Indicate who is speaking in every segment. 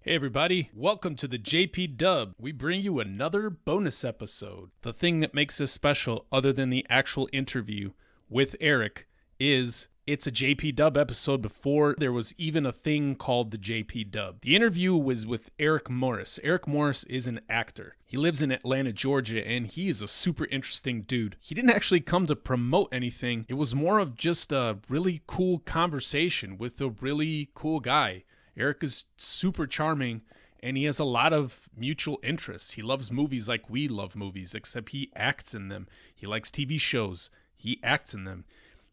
Speaker 1: Hey everybody, welcome to the JPDUB. We bring you another bonus episode. The thing that makes this special, other than the actual interview with Eric, is it's a JPDUB episode before there was even a thing called the JPDUB. The interview was with Eric Morris. Eric Morris is an actor. He lives in Atlanta, Georgia, and he is a super interesting dude. He didn't actually come to promote anything. It was more of just a really cool conversation with a really cool guy. Eric is super charming, and he has a lot of mutual interests. He loves movies like we love movies, except he acts in them. He likes TV shows. He acts in them.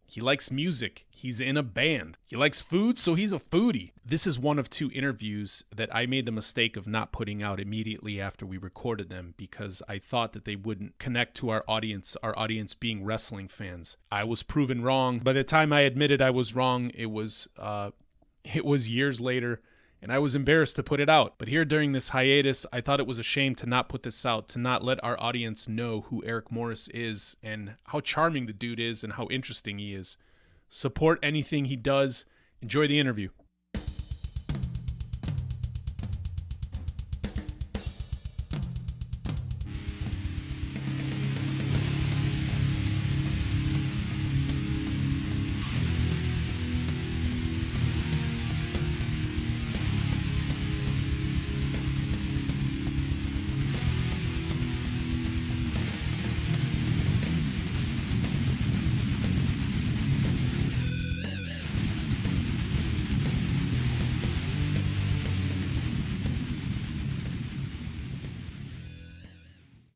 Speaker 1: He likes music. He's in a band. He likes food, so he's a foodie. This is one of two interviews that I made the mistake of not putting out immediately after we recorded them because I thought that they wouldn't connect to our audience being wrestling fans. I was proven wrong. By the time I admitted I was wrong, it was years later, and I was embarrassed to put it out. But here during this hiatus, I thought it was a shame to not put this out, to not let our audience know who Eric Morris is and how charming the dude is and how interesting he is. Support anything he does. Enjoy the interview.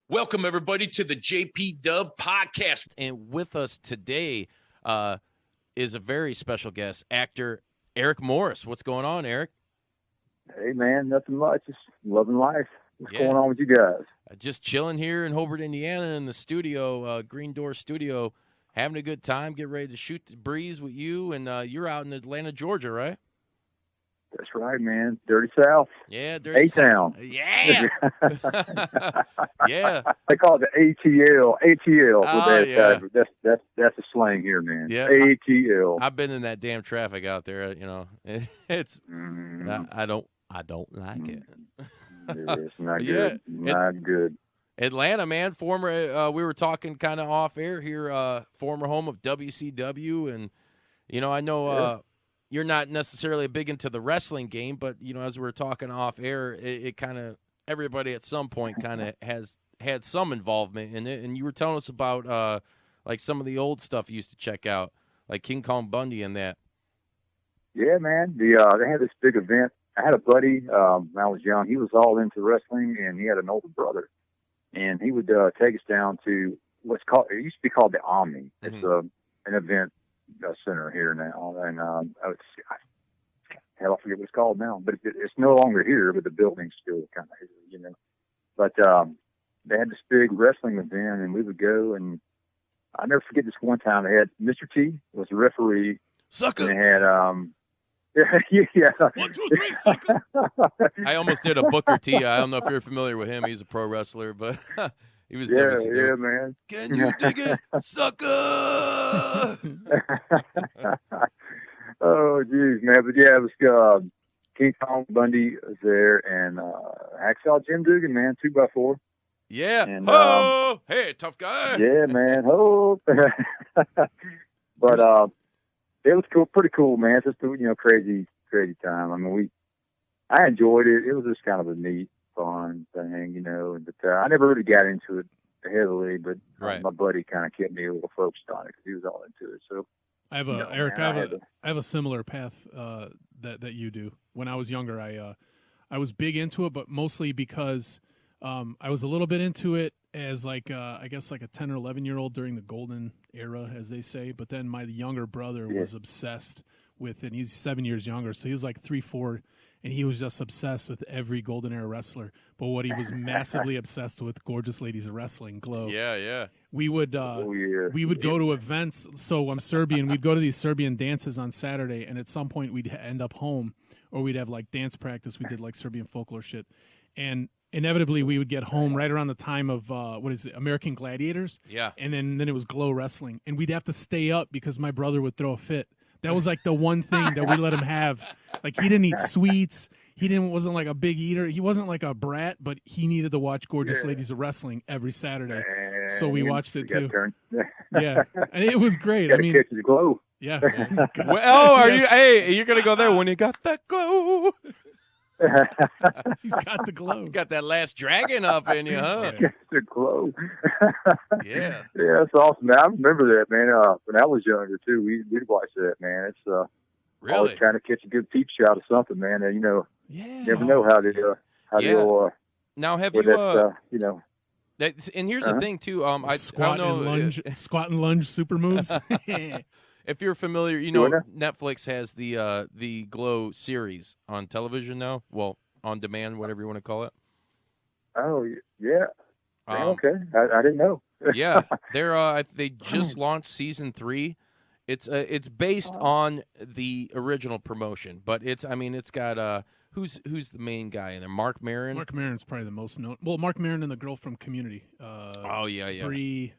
Speaker 2: Welcome, everybody, to the JPDUB podcast.
Speaker 3: And with us today is a very special guest, actor Eric Morris. What's going on, Eric?
Speaker 4: Hey, man, nothing much. Just loving life. What's going on with you guys?
Speaker 3: Just chilling here in Hobart, Indiana in the studio, Green Door Studio, having a good time, get ready to shoot the breeze with you. And you're out in Atlanta, Georgia, right?
Speaker 4: That's right, man. Dirty South.
Speaker 3: Yeah, Dirty
Speaker 4: A-Town.
Speaker 3: South. Yeah. Yeah.
Speaker 4: They call it the ATL. ATL.
Speaker 3: Oh, yeah.
Speaker 4: That's a slang here, man.
Speaker 3: Yeah.
Speaker 4: ATL.
Speaker 3: I've been in that damn traffic out there, you know. It's I don't like it.
Speaker 4: It's not
Speaker 3: Yeah.
Speaker 4: good. Not good.
Speaker 3: Atlanta, man, former we were talking kind of off air here, former home of WCW, and you know, I know you're not necessarily big into the wrestling game, but you know, as we were talking off air, it kind of everybody at some point kind of has had some involvement in it. And you were telling us about like some of the old stuff you used to check out, like King Kong Bundy and that.
Speaker 4: Yeah, man. They had this big event. I had a buddy when I was young. He was all into wrestling, and he had an older brother, and he would take us down to what's called. It used to be called the Omni. It's an event center here now, and I forget what it's called now, but it's no longer here, but the building's still kind of here, you know. But they had this big wrestling event, and we would go, and I'll never forget this one time. They had Mr. T was the referee.
Speaker 3: Sucker.
Speaker 4: And they had yeah.
Speaker 3: 1, 2, 3, sucker. I almost did a Booker T. I don't know if you're familiar with him. He's a pro wrestler, but he was WCW.
Speaker 4: Yeah, man.
Speaker 3: Can you dig it, sucker?
Speaker 4: Oh, geez, man. But yeah, it was King Kong Bundy was there, and Hacksaw Jim Dugan, man, 2x4.
Speaker 3: Yeah.
Speaker 4: And,
Speaker 3: hey, tough guy.
Speaker 4: Yeah, man. Oh. But it was cool, pretty cool, man. It's just crazy time. I mean, I enjoyed it. It was just kind of a neat, fun thing, you know. But I never really got into it heavily, but my buddy kind of kept me a little focused on it because he was all into it. So
Speaker 1: I have Eric. I have a similar path that you do. When I was younger, I was big into it, but mostly because I was a little bit into it as I guess like a 10 or 11-year-old during the golden era, as they say. But then my younger brother was obsessed with, and he's 7 years younger, so he was like 3, 4, and he was just obsessed with every golden era wrestler. But what he was massively obsessed with, Gorgeous Ladies of Wrestling, Glow.
Speaker 3: Yeah.
Speaker 1: We would go to events. So I'm Serbian. We'd go to these Serbian dances on Saturday, and at some point we'd end up home, or we'd have like dance practice. We did like Serbian folklore shit, and inevitably we would get home right around the time of American Gladiators.
Speaker 3: Yeah.
Speaker 1: And then it was Glow Wrestling, and we'd have to stay up because my brother would throw a fit That was like the one thing that we let him have. Like he didn't eat sweets. Wasn't like a big eater. He wasn't like a brat, but he needed to watch Gorgeous Ladies of Wrestling every Saturday. So we watched it too. Yeah, and it was great. I mean,
Speaker 4: catch the glow.
Speaker 1: Yeah.
Speaker 3: Well, are you? Hey, you're gonna go there when you got that glow.
Speaker 1: He's got the glow.
Speaker 3: Got that last dragon up in you, huh?
Speaker 4: Yeah. The glow.
Speaker 3: Yeah.
Speaker 4: Yeah, that's awesome, man. I remember that, man. When I was younger too, we'd watch that, man. It's
Speaker 3: Really?
Speaker 4: always trying to catch a good peep shot of something, man. And,
Speaker 1: Yeah.
Speaker 4: you never know how they'll
Speaker 3: Now have
Speaker 4: with
Speaker 3: you
Speaker 4: that,
Speaker 3: and here's the thing too. I
Speaker 1: squat
Speaker 3: don't know
Speaker 1: and lunge, squat and lunge super moves.
Speaker 3: if you're familiar. Netflix has the Glow series on television now. Well, on demand, whatever you want to call it.
Speaker 4: Oh yeah. Okay, I didn't know.
Speaker 3: Yeah, they just launched season 3. It's based on the original promotion, but it's got who's the main guy in there? Mark Maron.
Speaker 1: Mark Maron's probably the most known. Well, Mark Maron and the girl from Community. Bree.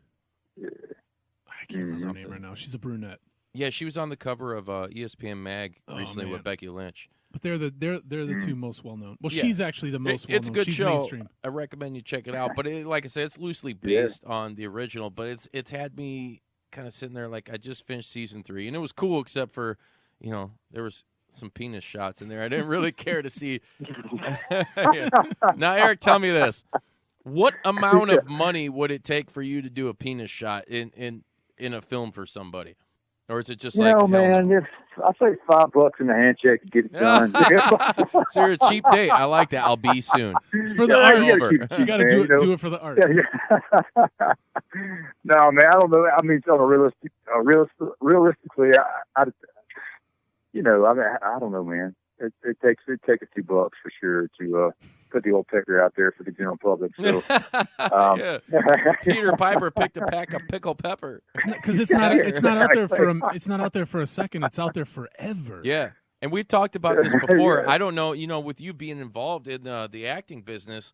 Speaker 1: I can't remember her name right now. She's a brunette.
Speaker 3: Yeah, she was on the cover of ESPN Mag recently with Becky Lynch.
Speaker 1: But they're the two most well known. Well,
Speaker 3: Yeah.
Speaker 1: she's actually the most well known.
Speaker 3: It's a good
Speaker 1: she's
Speaker 3: show.
Speaker 1: Mainstream.
Speaker 3: I recommend you check it out. But like I said, it's loosely based on the original. But it's had me kind of sitting there like I just finished season 3, and it was cool except for, there was some penis shots in there. I didn't really care to see. Yeah. Now, Eric, tell me this: what amount of money would it take for you to do a penis shot in a film for somebody? Or is it just
Speaker 4: man, I say $5 in the handshake to get it done.
Speaker 3: So you're a cheap date. I like that. I'll be soon.
Speaker 1: It's for the art. You got to do it for the art.
Speaker 4: Yeah. No, man, I don't know. I mean, realistically, I don't know, man. It takes a few bucks for sure to put the old pecker out there for the general public. So,
Speaker 3: Peter Piper picked a pack of pickled pepper
Speaker 1: because it's not out there for a second. It's out there forever.
Speaker 3: Yeah, and we've talked about this before. I don't know, with you being involved in the acting business,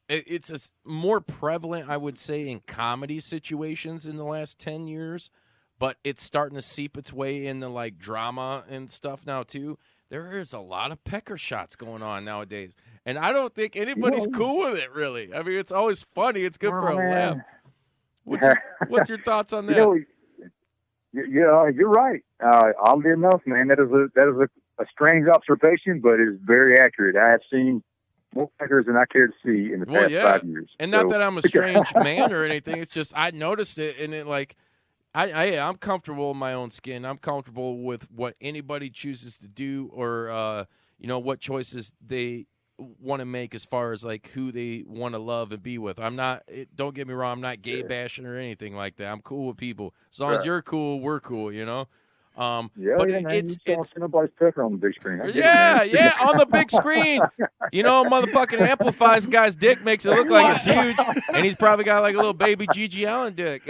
Speaker 3: it's more prevalent, I would say, in comedy situations in the last 10 years, but it's starting to seep its way into like drama and stuff now too. There is a lot of pecker shots going on nowadays. And I don't think anybody's cool with it, really. I mean, it's always funny. It's good for a laugh. What's your thoughts on that?
Speaker 4: You're right. Oddly enough, man, that is a strange observation, but it's very accurate. I have seen more peckers than I care to see in the past 5 years.
Speaker 3: And not that I'm a strange man or anything. It's just I noticed it, and it like I'm comfortable in my own skin. I'm comfortable with what anybody chooses to do, or what choices they want to make as far as like who they want to love and be with. Don't get me wrong, I'm not gay bashing or anything like that. I'm cool with people. As long as you're cool, we're cool, But it's
Speaker 4: nobody's pecker on the big screen.
Speaker 3: on the big screen. Motherfucking amplifies a guy's dick, makes it look like it's huge, and he's probably got like a little baby Gigi Allen dick.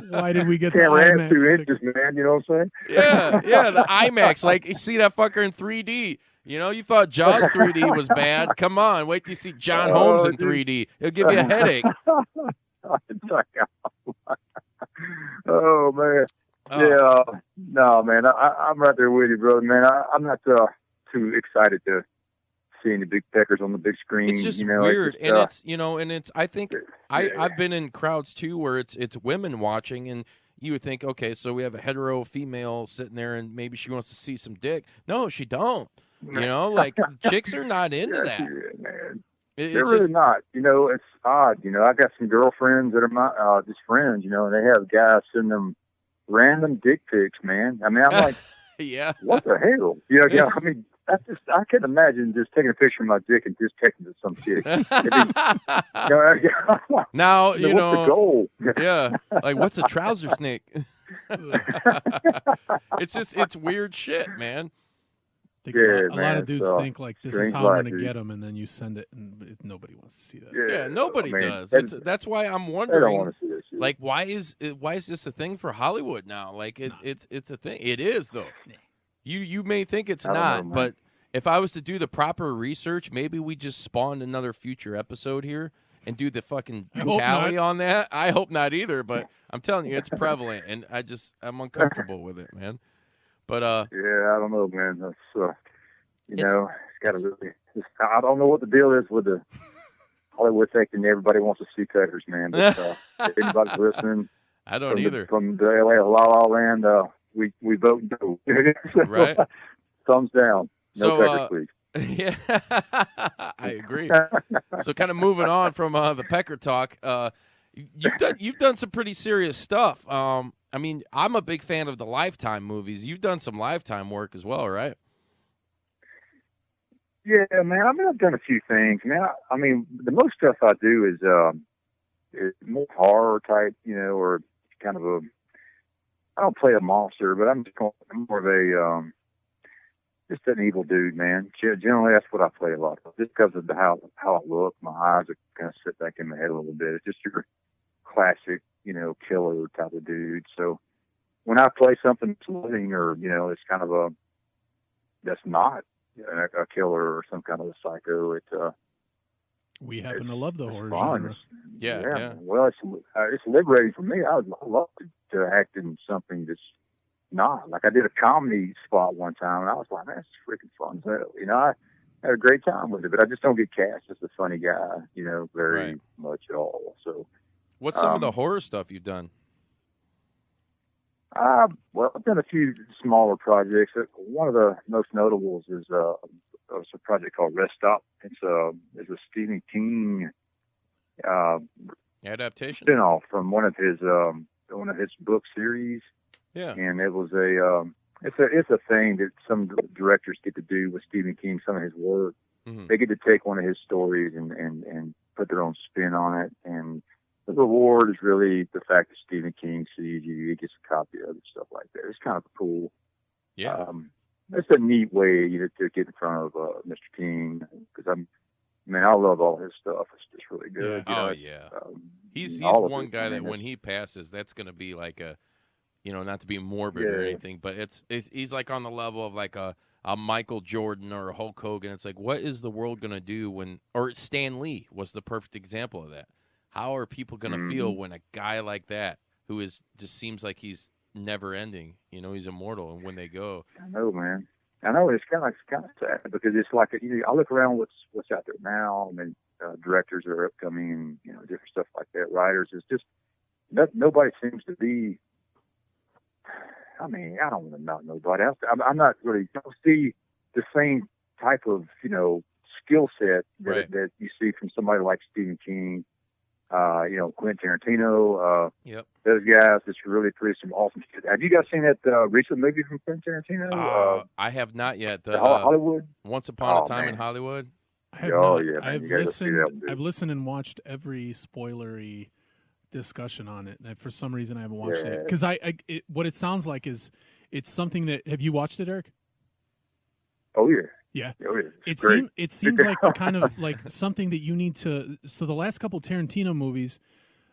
Speaker 1: Why did we get
Speaker 4: Camera
Speaker 1: the IMAX?
Speaker 4: 2 inches, man. You know what I'm saying?
Speaker 3: Yeah, the IMAX. Like, you see that fucker in 3D. You thought Jaws 3D was bad. Come on, wait till you see John Holmes in 3D. It'll give you a headache.
Speaker 4: Oh man, no man, I'm right there with you, brother. Man, I'm not too excited to see any big peckers on the big screen.
Speaker 3: It's just weird, and it's. I think I've been in crowds too where it's women watching, and you would think, okay, so we have a hetero female sitting there, and maybe she wants to see some dick. No, she don't. Like chicks are not into that.
Speaker 4: Man. They're really not. It's odd. I got some girlfriends that are my just friends, and they have guys sending them random dick pics, man. I mean, I'm like,
Speaker 3: yeah.
Speaker 4: What the hell? I mean, I can't imagine just taking a picture of my dick and just texting it to some chick.
Speaker 3: Now,
Speaker 4: what's the goal?
Speaker 3: Yeah. Like, what's a trouser snake? It's weird shit, man.
Speaker 1: A lot of dudes think like this is how I'm going to get them, and then you send it, and nobody wants to see that.
Speaker 3: Yeah, nobody does. That's why I'm wondering.
Speaker 4: I don't want to see this shit.
Speaker 3: Like, why is this a thing for Hollywood now? Like, it's a thing. It is though. You may think it's not, but if I was to do the proper research, maybe we just spawned another future episode here. and do the fucking
Speaker 1: I hope
Speaker 3: tally
Speaker 1: not.
Speaker 3: on that. I hope not either, but I'm telling you, it's prevalent, and I'm uncomfortable with it, man. But
Speaker 4: Yeah, I don't know, man. That's you
Speaker 3: It's-
Speaker 4: know, it's got to really. I don't know what the deal is with the Hollywood thinking everybody wants to see cutters, man. But if anybody's listening,
Speaker 3: I don't either.
Speaker 4: from the LA La La Land, we vote no. So,
Speaker 3: Right.
Speaker 4: Thumbs down. No
Speaker 3: So,
Speaker 4: Pecker, please.
Speaker 3: Yeah, I agree. So, kind of moving on from the Pecker talk, you've done some pretty serious stuff. I mean, I'm a big fan of the Lifetime movies. You've done some Lifetime work as well, right?
Speaker 4: Yeah, man. I mean, I've done a few things, man. I mean, the most stuff I do is more horror type, you know, or kind of a. I don't play a monster, but I'm more of a just an evil dude, man. Generally, that's what I play a lot of, just because of how I look. My eyes are kind of sit back in my head a little bit. It's just your classic, you know, killer type of dude. So when I play something that's living, or you know, it's kind of that's not a killer or some kind of a psycho.
Speaker 1: We happen to love the horror
Speaker 4: fun.
Speaker 1: genre.
Speaker 3: Yeah.
Speaker 4: Well, it's liberating for me. I would love to act in something that's not. Like I did a comedy spot one time, and I was like, man, it's freaking fun. So, you know, I had a great time with it, but I just don't get cast as a funny guy, you know, very much at all. So,
Speaker 3: what's some of the horror stuff you've done?
Speaker 4: Well, I've done a few smaller projects. One of the most notables is a project called Rest Stop. It's a Stephen King
Speaker 3: Adaptation
Speaker 4: spinoff from one of his book series.
Speaker 3: Yeah,
Speaker 4: and it was it's a thing that some directors get to do with Stephen King. Some of his work, they get to take one of his stories and put their own spin on it. And the reward is really the fact that Stephen King sees you, he gets a copy of it, stuff like that. It's kind of cool.
Speaker 3: Yeah.
Speaker 4: It's a neat way to get in front of Mr. King, because I love all his stuff. It's just really good.
Speaker 3: Yeah.
Speaker 4: You know,
Speaker 3: He's one
Speaker 4: it,
Speaker 3: guy that
Speaker 4: man,
Speaker 3: when he passes, that's going to be like a, you know, not to be morbid or anything, but he's like on the level of like a Michael Jordan or a Hulk Hogan. It's like, what is the world going to do or Stan Lee was the perfect example of that. How are people going to feel when a guy like that, who just seems like he's never ending, you know, he's immortal, and when they go.
Speaker 4: I know, man. I know it's kind of sad, because it's like I look around what's out there now. I mean, directors are upcoming, and you know, different stuff like that. Writers, it's just nobody seems to be. I mean, I don't want to knock nobody else. I'm not really don't see the same type of, you know, skill set that you see from somebody like Stephen King. You know, Quentin Tarantino, those guys that's really produced some awesome shit. Have you guys seen that recent movie from Quentin Tarantino?
Speaker 3: I have not yet.
Speaker 4: The Hollywood?
Speaker 3: Once Upon a Time in Hollywood?
Speaker 1: I have not.
Speaker 4: Yeah, man.
Speaker 1: I've listened and watched every spoilery discussion on it, and for some reason I haven't watched it. Because what it sounds like is it's something that, have you watched it, Eric?
Speaker 4: Oh, yeah.
Speaker 1: Yeah.
Speaker 4: Oh, yeah.
Speaker 1: It seems like the kind of like something that you need to. So the last couple Tarantino movies,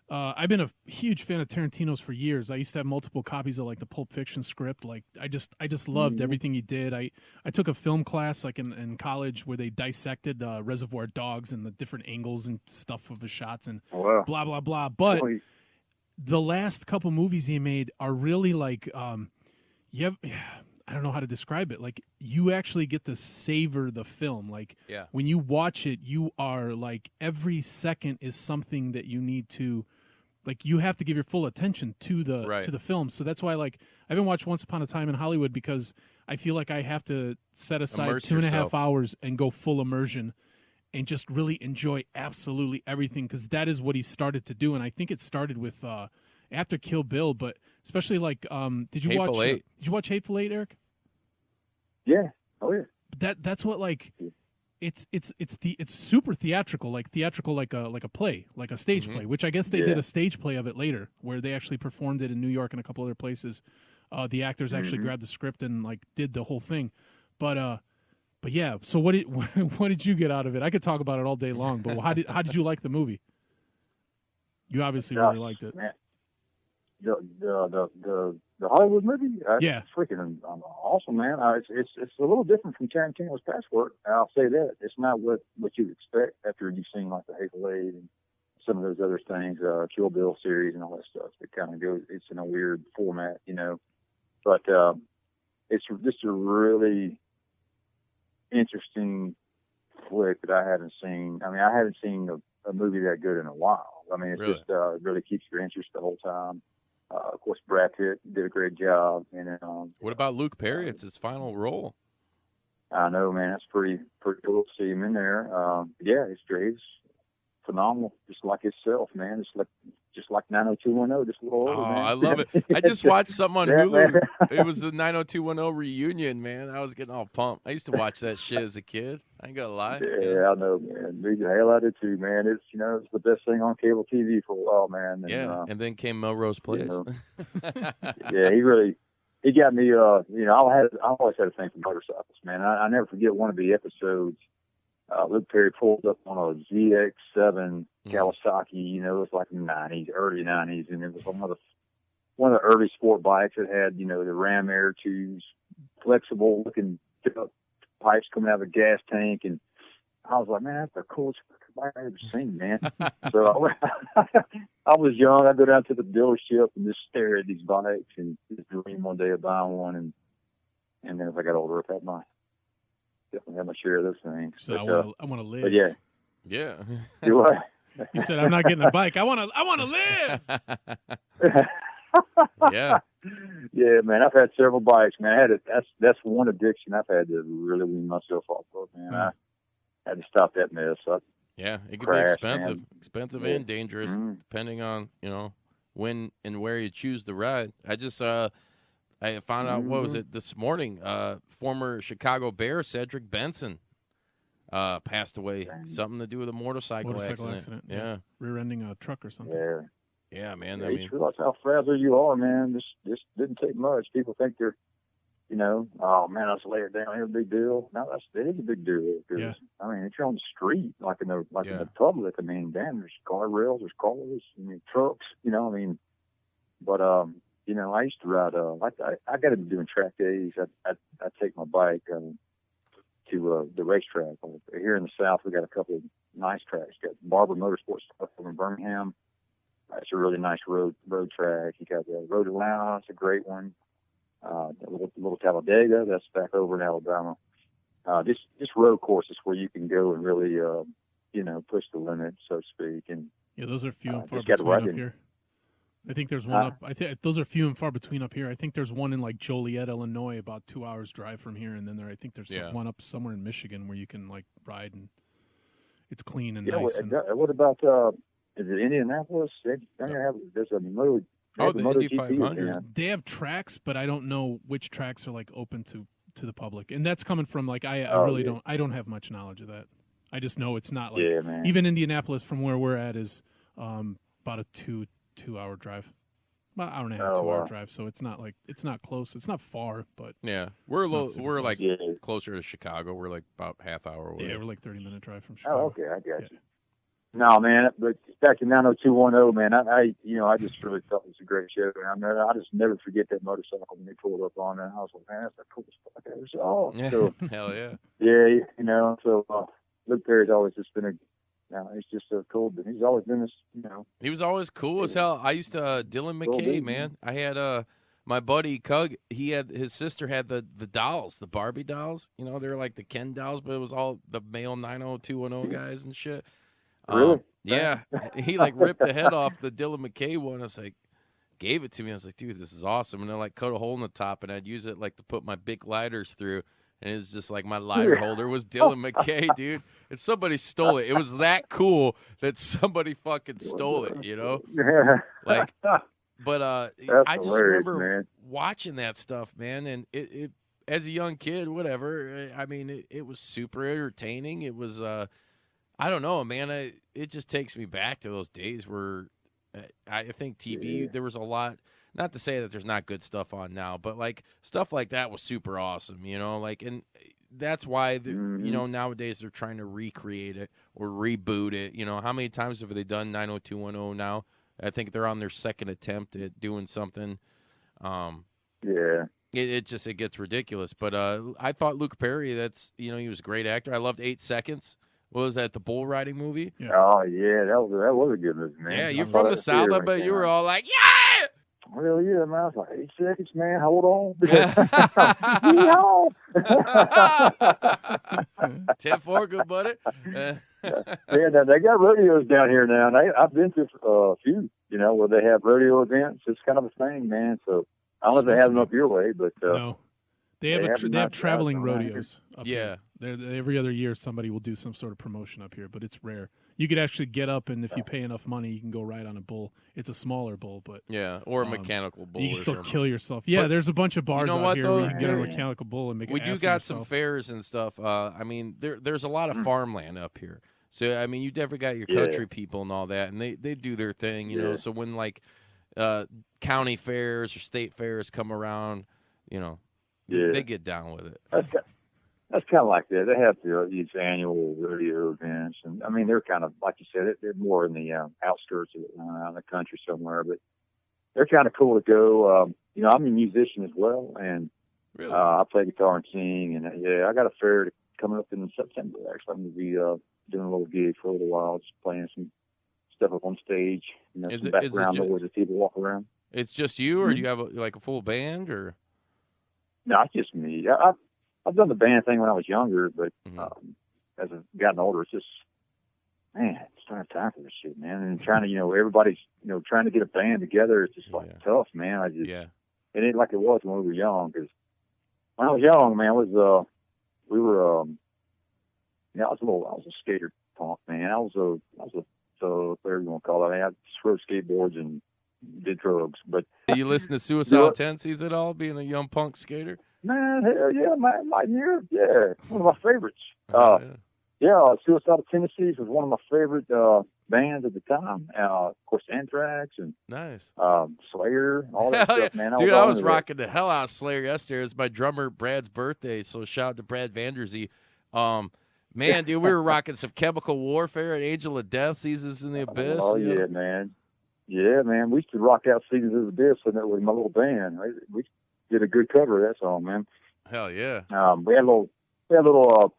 Speaker 1: I've been a huge fan of Tarantino's for years. I used to have multiple copies of like the Pulp Fiction script. Like I just loved everything he did. I took a film class like in college where they dissected Reservoir Dogs and the different angles and stuff of his shots and blah blah blah. But the last couple movies he made are really like I don't know how to describe it. Like, you actually get to savor the film. Like, when you watch it, you are like, every second is something that you need to, like, you have to give your full attention to the film. So that's why, like, I haven't watched Once Upon a Time in Hollywood, because I feel like I have to set aside
Speaker 3: Immerse
Speaker 1: 2.5
Speaker 3: yourself.
Speaker 1: hours and go full immersion and just really enjoy absolutely everything, because that is what he started to do. And I think it started with after Kill Bill, but especially like did you watch Hateful Eight, Eric?
Speaker 4: Yeah. Oh yeah.
Speaker 1: That's what, like, it's super theatrical, like a play, like a stage play, which I guess they did a stage play of it later, where they actually performed it in New York and a couple other places. The actors actually grabbed the script and like did the whole thing, but yeah. So what did you get out of it? I could talk about it all day long, but how did you like the movie? You obviously really liked it.
Speaker 4: Man. The Hollywood movie, it's freaking awesome, man. It's a little different from Tarantino's past work. I'll say that it's not what you'd expect after you've seen like the Hateful Eight some of those other things, Kill Bill series and all that stuff. It kind of goes, it's in a weird format, you know. But it's just a really interesting flick that I haven't seen. I mean, I haven't seen a movie that good in a while. I mean, it's
Speaker 3: Really?
Speaker 4: just it really keeps your interest the whole time. Of course, Brad Pitt did a great job. And
Speaker 3: What about Luke Perry? It's his final role.
Speaker 4: I know, man, that's pretty cool to see him in there. Yeah, he's phenomenal, just like himself, man. Just like 90210, just a little older, man.
Speaker 3: I love it. I just watched something on Hulu. It was the 90210 reunion, man. I was getting all pumped. I used to watch that shit as a kid. I ain't gonna lie.
Speaker 4: Yeah, I know, man. Me, the hell I did too, man. It's it's the best thing on cable TV for a while, man. And,
Speaker 3: and then came Melrose Place.
Speaker 4: Yeah, he got me. I always had a thing for motorcycles, man. I never forget one of the episodes. Luke Perry pulled up on a ZX7 Kawasaki. It was like in the '90s, early '90s, and it was one of the early sport bikes that had the Ram Air tubes, flexible looking pipes coming out of a gas tank, and I was like, man, that's the coolest bike I've ever seen, man. So I was young. I go down to the dealership and just stare at these bikes and just dream one day of buying one, and then as I got older, I definitely had my share of those things.
Speaker 1: So I want to live.
Speaker 4: But yeah. Do what?
Speaker 1: You said I'm not getting a bike. I want to live.
Speaker 3: Yeah.
Speaker 4: Yeah, man. I've had several bikes, man. That's one addiction I've had to really wean myself off of, man. I had to stop that mess.
Speaker 3: Yeah, it could
Speaker 4: Crashed,
Speaker 3: be expensive and dangerous, depending on when and where you choose to ride. I just I found out, what was it, this morning? Former Chicago Bear Cedric Benson passed away. Something to do with a motorcycle accident. Yeah.
Speaker 1: Rear-ending a truck or something.
Speaker 4: Yeah.
Speaker 3: Yeah, man.
Speaker 4: Yeah,
Speaker 3: I
Speaker 4: you
Speaker 3: mean,
Speaker 4: realize how fragile you are, man. This didn't take much. People think they're, oh man, let's lay it down here, big deal. No, it is a big deal.
Speaker 1: Yeah.
Speaker 4: I mean, if you're on the street, in the public, I mean, damn, there's guardrails, there's cars, trucks, but I used to ride. I got into doing track days. I take my bike to the racetrack here in the South. We got a couple of nice tracks. Got Barber Motorsports stuff over in Birmingham. It's a really nice road track. You got the Road Atlanta. It's a great one. Little Talladega. That's back over in Alabama. Just road courses where you can go and really push the limit, so to speak. And
Speaker 1: yeah, those are few and far between up here. I think there's one up. Those are few and far between up here. I think there's one in like Joliet, Illinois, about 2 hours drive from here, and then I think there's one up somewhere in Michigan where you can ride and it's clean and nice.
Speaker 4: What about is it Indianapolis? There's a motor.
Speaker 3: The Indy 500.
Speaker 1: They have tracks, but I don't know which tracks are open to the public, and that's coming from I don't have much knowledge of that. I just know it's not even Indianapolis from where we're at is about a two-hour drive, about hour and a half, 2 hour drive. So it's not close. It's not far, but
Speaker 3: we're closer to Chicago. We're about half hour away.
Speaker 1: Yeah, we're 30-minute drive from Chicago.
Speaker 4: Oh, okay, I got you. No, man, but back to 90210, man, I just really thought it was a great show. I just never forget that motorcycle when they pulled up on it. I was like, man, that's the coolest bike I ever saw.
Speaker 3: Yeah.
Speaker 4: So,
Speaker 3: hell yeah.
Speaker 4: Yeah, so Luke Perry's always just been he's just so cool. But he's always been this,
Speaker 3: He was always cool as hell. I used to, Dillon McKay, man. I had my buddy Cug, his sister had the dolls, the Barbie dolls. They're like the Ken dolls, but it was all the male 90210 guys and shit.
Speaker 4: Really?
Speaker 3: Yeah. He ripped the head off the Dillon McKay one. I was gave it to me. I was like, dude, this is awesome. And then cut a hole in the top, and I'd use it to put my big lighters through. And it's just my lighter holder was Dillon McKay, dude. And somebody stole it. It was that cool that somebody fucking stole it,
Speaker 4: Yeah.
Speaker 3: But I just remember watching that stuff, man. And it as a young kid, whatever. I mean, it was super entertaining. It was I don't know, man. It just takes me back to those days where I think TV, there was a lot, not to say that there's not good stuff on now, but stuff like that was super awesome, and that's why, nowadays they're trying to recreate it or reboot it. How many times have they done 90210 now? I think they're on their second attempt at doing something. It gets ridiculous. But I thought Luke Perry, he was a great actor. I loved 8 Seconds. what was that, the bull riding movie?
Speaker 1: Yeah.
Speaker 4: Oh yeah, that was a good movie, man.
Speaker 3: Yeah,
Speaker 4: I
Speaker 3: you're
Speaker 4: saw
Speaker 3: from
Speaker 4: that
Speaker 3: the
Speaker 4: in
Speaker 3: South.
Speaker 4: theater
Speaker 3: I
Speaker 4: when it
Speaker 3: bet
Speaker 4: came
Speaker 3: you were
Speaker 4: out.
Speaker 3: all like, yeah!
Speaker 4: Well, yeah, man. I was like, 8 seconds, man. Hold on.
Speaker 3: 10-4, good buddy.
Speaker 4: Yeah, they got rodeos down here now. And I've been to a few, where they have rodeo events. It's kind of a thing, man. So I don't know if they have them up your way, but
Speaker 1: no, they have
Speaker 4: them
Speaker 1: they have
Speaker 4: out
Speaker 1: traveling
Speaker 4: around here.
Speaker 1: rodeos up
Speaker 3: Yeah.
Speaker 1: here. Every other year somebody will do some sort of promotion up here, but it's rare. You could actually get up, and if you pay enough money, you can go ride on a bull. It's a smaller bull, but
Speaker 3: Yeah, or a mechanical bull.
Speaker 1: you can
Speaker 3: or
Speaker 1: still
Speaker 3: something.
Speaker 1: kill yourself. Yeah,
Speaker 3: But
Speaker 1: there's a bunch of bars
Speaker 3: know
Speaker 1: out
Speaker 3: what,
Speaker 1: here
Speaker 3: though?
Speaker 1: where you can get on a
Speaker 4: Yeah.
Speaker 1: mechanical bull and make
Speaker 3: We
Speaker 1: an
Speaker 3: do
Speaker 1: ass of
Speaker 3: got some
Speaker 1: yourself.
Speaker 3: fairs and stuff. I mean, there's a lot of farmland up here. So, I mean, you definitely got your
Speaker 4: Yeah.
Speaker 3: country people and all that, and they do their thing, you know.
Speaker 4: Yeah.
Speaker 3: So when, like, county fairs or state fairs come around,
Speaker 4: Yeah.
Speaker 3: they get down with it.
Speaker 4: That's kind of like that. They have these annual rodeo events, and I mean they're kind of like you said, they're more in the outskirts of Atlanta, out in the country somewhere, but they're kind of cool to go. I'm a musician as well, and
Speaker 3: Really?
Speaker 4: I play guitar and sing, and I got a fair coming up in September. Actually, I'm gonna be doing a little gig for a little while, just playing some stuff up on stage,
Speaker 3: Is
Speaker 4: some
Speaker 3: it- is it
Speaker 4: background
Speaker 3: ju-
Speaker 4: noise as people walk around.
Speaker 3: It's just you, or do you have, a full band, or?
Speaker 4: No, it's just me. I've done the band thing when I was younger, but as I've gotten older, it's just, man, it's not time for this shit, man. And trying to, everybody's, trying to get a band together, it's just like tough, man. It ain't like it was when we were young. Because when I was young, man, I was a skater punk, man. I was a whatever you want to call it. I mean, I just rode skateboards and did drugs, but.
Speaker 3: Do you listen to Suicidal Tendencies at all, being a young punk skater?
Speaker 4: Man, hell yeah, my year, yeah, one of my favorites. Suicidal Tendencies was one of my favorite bands at the time. Of course, Anthrax and
Speaker 3: Nice.
Speaker 4: Slayer, all that
Speaker 3: Hell
Speaker 4: stuff,
Speaker 3: yeah.
Speaker 4: man.
Speaker 3: Dude, I was
Speaker 4: into that.
Speaker 3: rocking the hell out of Slayer yesterday. It was my drummer Brad's birthday, so shout out to Brad Vanderzee. Man, dude, we were rocking some Chemical Warfare and Angel of Death, Seasons in the Abyss.
Speaker 4: Oh yeah, man. Yeah, man. We used to rock out Seasons of the Abyss with my little band. We did a good cover of that song, man.
Speaker 3: Hell yeah.
Speaker 4: We had a little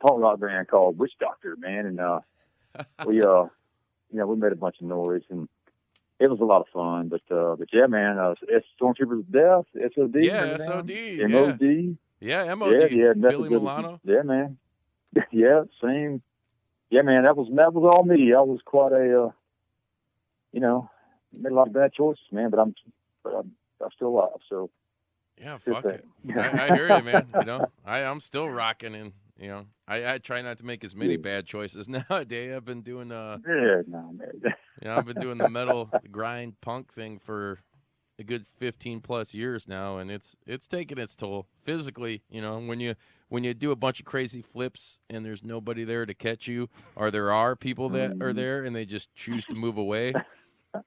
Speaker 4: punk rock band called Witch Doctor, man, and we we made a bunch of noise, and it was a lot of fun. But yeah, man, Stormtroopers of Death, SOD,
Speaker 3: Yeah, SOD, yeah.
Speaker 4: MOD,
Speaker 3: Yeah, MOD.
Speaker 4: yeah,
Speaker 3: Billy Milano.
Speaker 4: yeah, man, yeah, same, yeah, man. That was all me. I was quite a, made a lot of bad choices, man. But I'm still alive, so.
Speaker 3: Yeah,
Speaker 4: Good
Speaker 3: fuck
Speaker 4: thing.
Speaker 3: it. I hear you, man. I'm still rocking, and I try not to make as many bad choices nowadays. I've been doing
Speaker 4: Man.
Speaker 3: I've been doing the metal grind punk thing for a good 15 plus years now, and it's taking its toll physically. When you do a bunch of crazy flips and there's nobody there to catch you, or there are people that are there and they just choose to move away,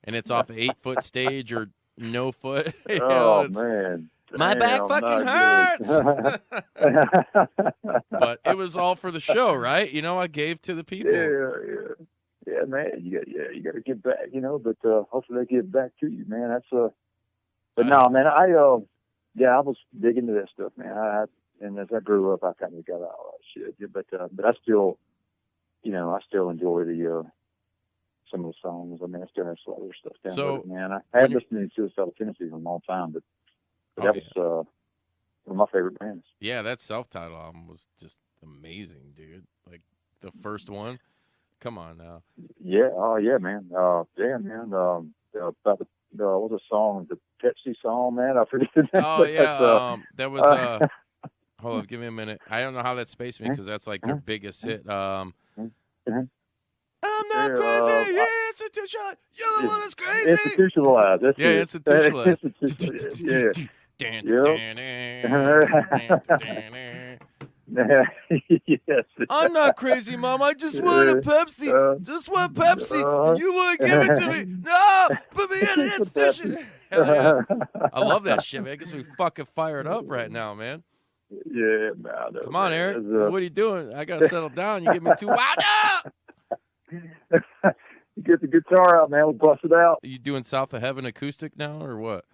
Speaker 3: and it's off an 8-foot stage or no foot.
Speaker 4: Man.
Speaker 3: My back
Speaker 4: Damn,
Speaker 3: fucking
Speaker 4: not
Speaker 3: hurts. But it was all for the show, right? I gave to the people.
Speaker 4: Yeah, man. You got to give back, But hopefully they give back to you, man. That's But no, man. I was big into that stuff, man. And as I grew up, I kind of got out of that shit. But I still, I still enjoy the some of the songs. I mean, I still have some other stuff down with it, man. I had listened to Suicidal Tendencies for a long time, but that was one of my favorite bands.
Speaker 3: Yeah, that self-titled album was just amazing, dude. Like the first one. Come on now.
Speaker 4: Yeah. Oh, yeah, man. About what was the song? The Pepsi song, man. I forget the name.
Speaker 3: Oh yeah. That was. Hold on, give me a minute. I don't know how that spaced me because that's like their biggest hit. I'm not crazy. Institution. You're the one that's crazy.
Speaker 4: Institutionalized. That's it.
Speaker 3: Institutionalized.
Speaker 4: Yes.
Speaker 3: I'm not crazy, Mom. I just want a Pepsi. Just want Pepsi. You want to give it to me? No, put me in an institution. Hell yeah. I love that shit, man. I guess we fucking fired up right now, man.
Speaker 4: Yeah, man.
Speaker 3: Come on, Eric. What are you doing? I got to settle down. You get me too wound up.
Speaker 4: You get the guitar out, man. We'll bust it out.
Speaker 3: Are you doing South of Heaven acoustic now, or what?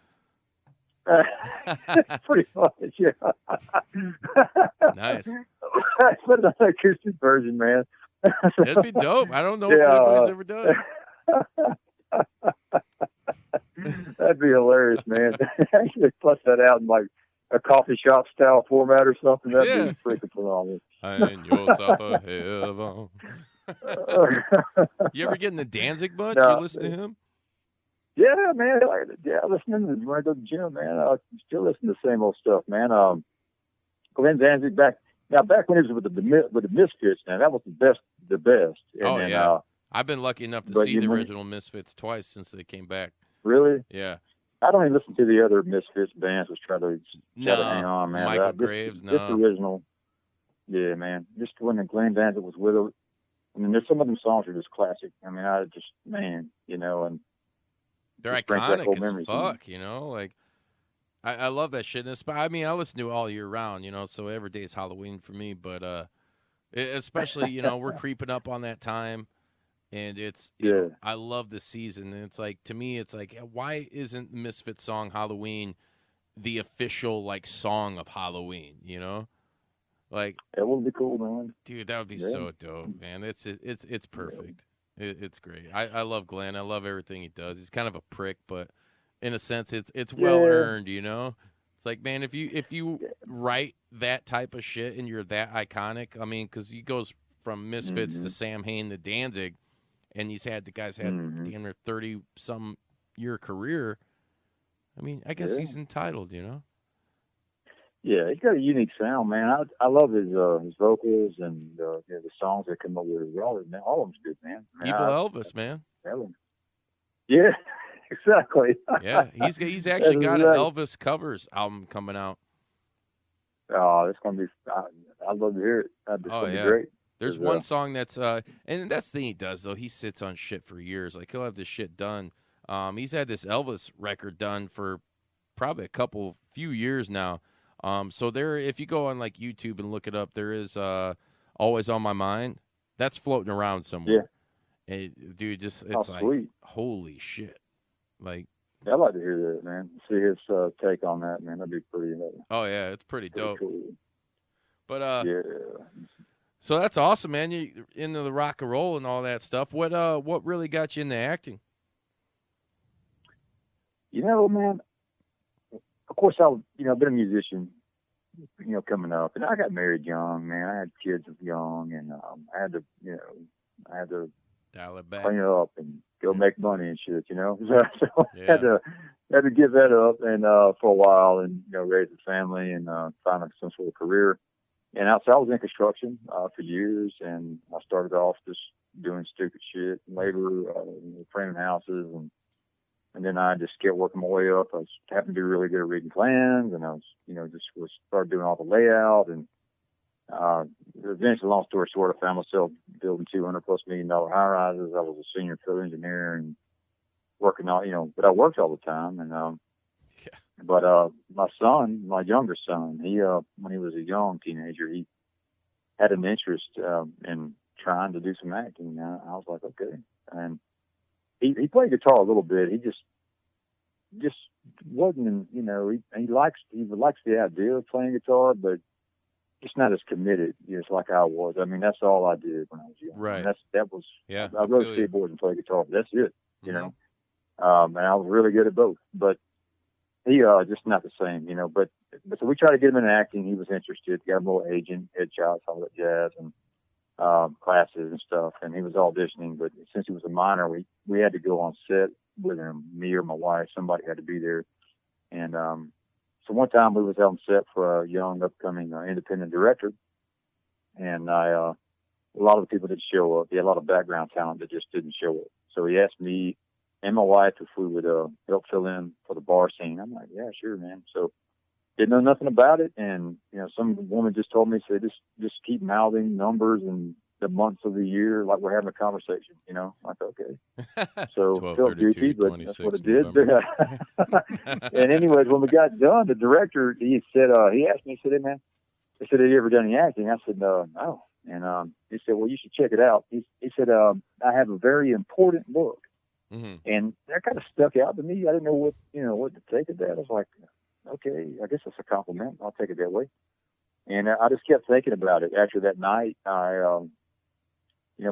Speaker 4: Pretty much, yeah.
Speaker 3: Nice.
Speaker 4: Put an acoustic version, man.
Speaker 3: That'd be dope. I don't know if
Speaker 4: Yeah,
Speaker 3: anybody's ever done it.
Speaker 4: That'd be hilarious, man. Actually, plus that out in like a coffee shop style format or something. That'd be freaking phenomenal.
Speaker 3: And you're south of heaven. You ever get in the Danzig much?
Speaker 4: No.
Speaker 3: You listen to him?
Speaker 4: Yeah, man. Listening to when I go to the gym, man. I still listen to the same old stuff, man. Glenn Danzig back when he was with the Misfits, man, that was the best. And then,
Speaker 3: I've been lucky enough to see the original Misfits twice since they came back.
Speaker 4: Really?
Speaker 3: Yeah.
Speaker 4: I don't even listen to the other Misfits bands. Just try to hang on, man.
Speaker 3: Michael Graves,
Speaker 4: This original. Yeah, man. Just when Glenn Danzig was with it. I mean, there's some of them songs are just classic. I mean, and
Speaker 3: they're iconic as fuck, you know? Like, I love that shit. And I mean, I listen to it all year round, you know, so every day is Halloween for me. But especially, you know, we're creeping up on that time. And it's, you know, I love the season. And it's like, to me, it's like, why isn't the Misfits song Halloween the official, like, song of Halloween, you know? Like,
Speaker 4: that would be cool, man.
Speaker 3: Dude, that would be so dope, man. It's perfect. It's great. I love Glenn. I love everything he does. He's kind of a prick, but in a sense, it's well earned. You know, it's like, man, if you write that type of shit and you're that iconic, I mean, because he goes from Misfits to Sam Hain to Danzig, and the guy's had damn near 30-some year career. I mean, I guess he's entitled, you know.
Speaker 4: Yeah, he's got a unique sound, man. I love his vocals and the songs that come up with it. All of them's good, man.
Speaker 3: Evil Elvis, man.
Speaker 4: Yeah, exactly.
Speaker 3: Yeah, he's actually got an Elvis covers album coming out.
Speaker 4: Oh, it's gonna be. I'd love to hear it. It's gonna be great.
Speaker 3: There's one song that's and that's the thing he does though. He sits on shit for years. Like he'll have this shit done. He's had this Elvis record done for probably few years now. So if you go on like YouTube and look it up, there is Always on My Mind. That's floating around somewhere. Yeah. And, dude, it's like, sweet. Holy shit. Like,
Speaker 4: yeah, I'd like to hear that, man. See his take on that, man. That'd be pretty.
Speaker 3: Oh yeah, it's pretty dope. Cool. But
Speaker 4: yeah.
Speaker 3: So that's awesome, man. You into the rock and roll and all that stuff. What really got you into acting?
Speaker 4: You know, man. Of course, I've been a musician, coming up, and I got married young, man. I had kids young, and I had to
Speaker 3: dial it back,
Speaker 4: clean it up, and go make money and shit, So I had to give that up, and for a while, and raise a family and find some sort of career. And I was in construction for years, and I started off just doing stupid shit, labor, framing houses, and then I just kept working my way up. I happened to be really good at reading plans, and I was, started doing all the layout. And eventually, long story short, I found myself building $200+ million high rises. I was a senior field engineer and working on, but I worked all the time. And but my younger son, he when he was a young teenager, he had an interest in trying to do some acting. I was like, okay, and he played guitar a little bit. He just wasn't, he likes the idea of playing guitar, but just not as committed as like I was. I mean, that's all I did when I was young.
Speaker 3: Right.
Speaker 4: And that was I rode skateboard and played guitar, but that's it, you know. And I was really good at both, but he just not the same, But so we tried to get him into acting. He was interested. Got him a little agent, headshots, all that jazz, and classes and stuff, and he was auditioning, but since he was a minor, we had to go on set with him, me or my wife, somebody had to be there. And so one time we was on set for a young upcoming independent director, and a lot of the people didn't show up. He had a lot of background talent that just didn't show up. So he asked me and my wife if we would help fill in for the bar scene. I'm like, yeah, sure, man. So didn't know nothing about it, and some woman just told me, said, just keep mouthing numbers and the months of the year like we're having a conversation, Like, okay. So
Speaker 3: 12,
Speaker 4: felt
Speaker 3: 32,
Speaker 4: goofy, but that's what it did. And anyways, when we got done, the director, he said, he asked me, he said, hey man, he said, have you ever done any acting? I said, no. And he said, well, you should check it out. He said, I have a very important look.
Speaker 3: Mm-hmm.
Speaker 4: And that kind of stuck out to me. I didn't know what to take of that. I was like, okay, I guess that's a compliment. I'll take it that way. And I just kept thinking about it. After that night, I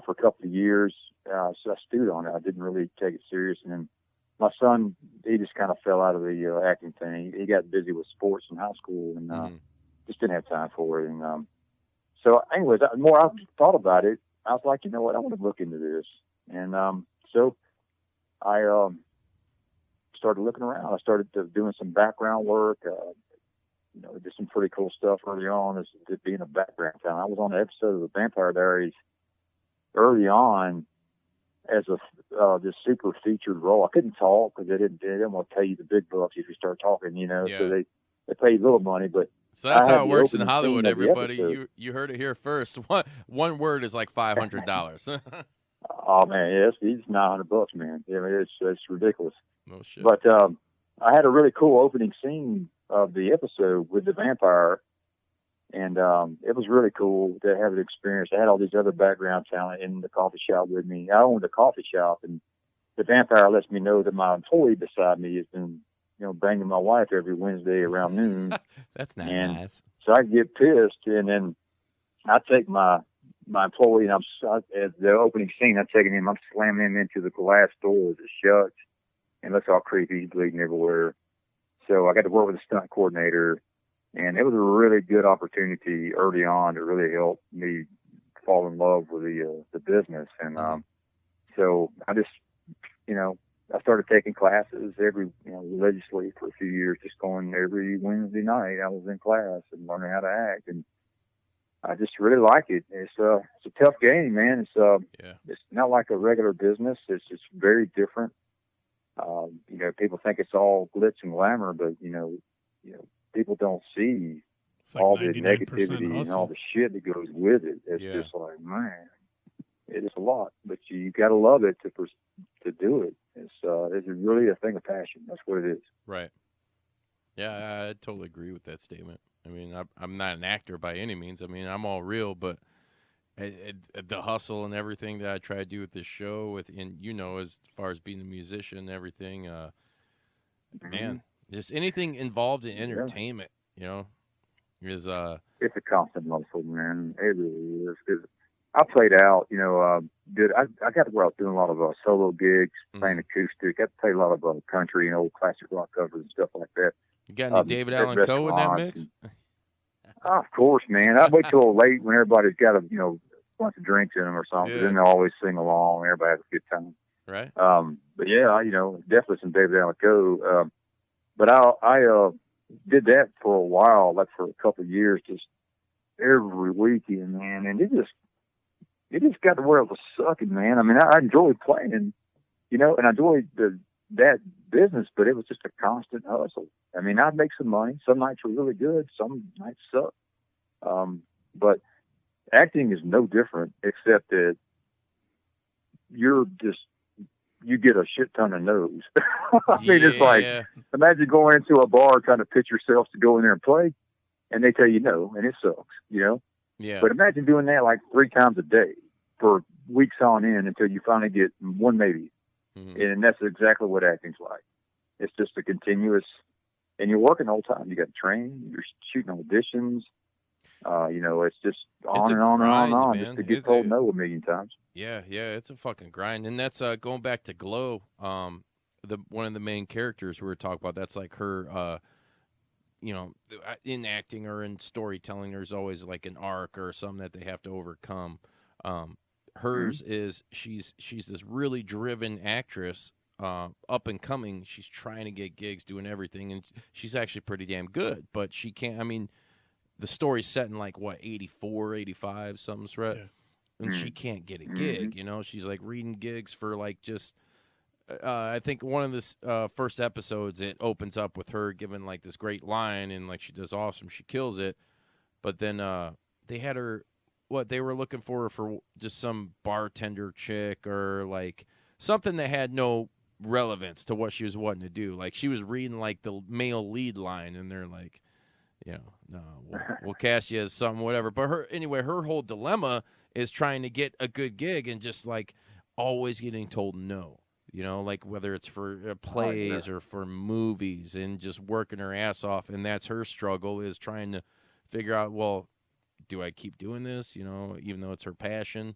Speaker 4: for a couple of years. So I stewed on it. I didn't really take it serious. And then my son, he just kind of fell out of the acting thing. He got busy with sports in high school and just didn't have time for it. And so anyways, the more I thought about it, I was like, you know what, I want to look into this. And so I started looking around. I started doing some background work. Did some pretty cool stuff early on as being a background talent. I was on an episode of the Vampire Diaries early on as a just super featured role. I couldn't talk because they didn't want to pay you the big bucks if you start talking,
Speaker 3: Yeah.
Speaker 4: So they pay you little money, but
Speaker 3: so that's how it works in
Speaker 4: opening
Speaker 3: Hollywood,
Speaker 4: scene of the
Speaker 3: everybody.
Speaker 4: episode.
Speaker 3: You heard it here first. One word is like $500.
Speaker 4: Oh man, yeah, it's $900, man. I mean, it's ridiculous.
Speaker 3: No shit.
Speaker 4: But I had a really cool opening scene of the episode with the vampire, and it was really cool to have an experience. I had all these other background talent in the coffee shop with me. I owned a coffee shop, and the vampire lets me know that my employee beside me has been, banging my wife every Wednesday around noon.
Speaker 3: That's not
Speaker 4: and
Speaker 3: nice.
Speaker 4: So I get pissed, and then I take my employee, and at the opening scene, I'm taking him, I'm slamming him into the glass door as it shuts, and looks all creepy, he's bleeding everywhere. So I got to work with a stunt coordinator, and it was a really good opportunity early on to really help me fall in love with the business. And so I just, I started taking classes religiously for a few years, just going every Wednesday night. I was in class and learning how to act, and I just really like it. It's a tough game, man. It's not like a regular business. It's just very different. People think it's all glitz and glamour, but people don't see
Speaker 1: like
Speaker 4: all the
Speaker 1: 99%
Speaker 4: negativity
Speaker 1: hustle.
Speaker 4: and all the shit that goes with it. It's just like, man, it is a lot, but you got to love it to do it. It's really a thing of passion. That's what it is.
Speaker 3: Right. Yeah, I totally agree with that statement. I mean, I'm not an actor by any means. I mean, I'm all real, but the hustle and everything that I try to do with this show, as far as being a musician and everything, man, just anything involved in entertainment, is
Speaker 4: it's a constant hustle, man. It really is. I played out, I got to where I was doing a lot of solo gigs, playing acoustic. I played a lot of country and old classic rock covers and stuff like that.
Speaker 3: You got any David Allen Coe in that mix?
Speaker 4: Of course, man. I wait till late when everybody's got a bunch of drinks in them or something.
Speaker 3: Yeah.
Speaker 4: Then they'll always sing along. Everybody has a good time.
Speaker 3: Right.
Speaker 4: But yeah, definitely some David Allen Coe. But I did that for a while, like for a couple of years, just every weekend, man. And it just got to where it was sucking, man. I mean, I enjoyed playing, and I enjoyed that business, but it was just a constant hustle. I mean, I'd make some money. Some nights were really good. Some nights sucked. But acting is no different, except that you get a shit ton of no's. I mean, it's like, imagine going into a bar trying to pitch yourself to go in there and play, and they tell you no, and it sucks,
Speaker 3: Yeah.
Speaker 4: But imagine doing that like 3 times a day for weeks on end until you finally get one maybe.
Speaker 3: Mm-hmm.
Speaker 4: And that's exactly what acting's like. It's just a continuous, and you're working all the time. You got to train, you're shooting auditions. It's just on and on
Speaker 3: grind,
Speaker 4: and on,
Speaker 3: man.
Speaker 4: just to get told no a million times.
Speaker 3: Yeah, it's a fucking grind. And that's going back to Glow, one of the main characters we were talking about. That's like her, in acting or in storytelling, there's always like an arc or something that they have to overcome. Hers is she's this really driven actress, up and coming. She's trying to get gigs, doing everything, and she's actually pretty damn good. But she can't. I mean, the story's set in like what 84, 85, something, right? Yeah. And she can't get a gig. She's like reading gigs for like just. I think one of the first episodes, it opens up with her giving like this great line, and like she does awesome, she kills it. But then they had her. They were looking for her for just some bartender chick or like something that had no relevance to what she was wanting to do. Like she was reading like the male lead line, and they're like, no, we'll cast you as something, whatever. But her whole dilemma is trying to get a good gig and just like always getting told no. Like whether it's for plays or for movies, and just working her ass off. And that's her struggle, is trying to figure out, well, do I keep doing this, even though it's her passion?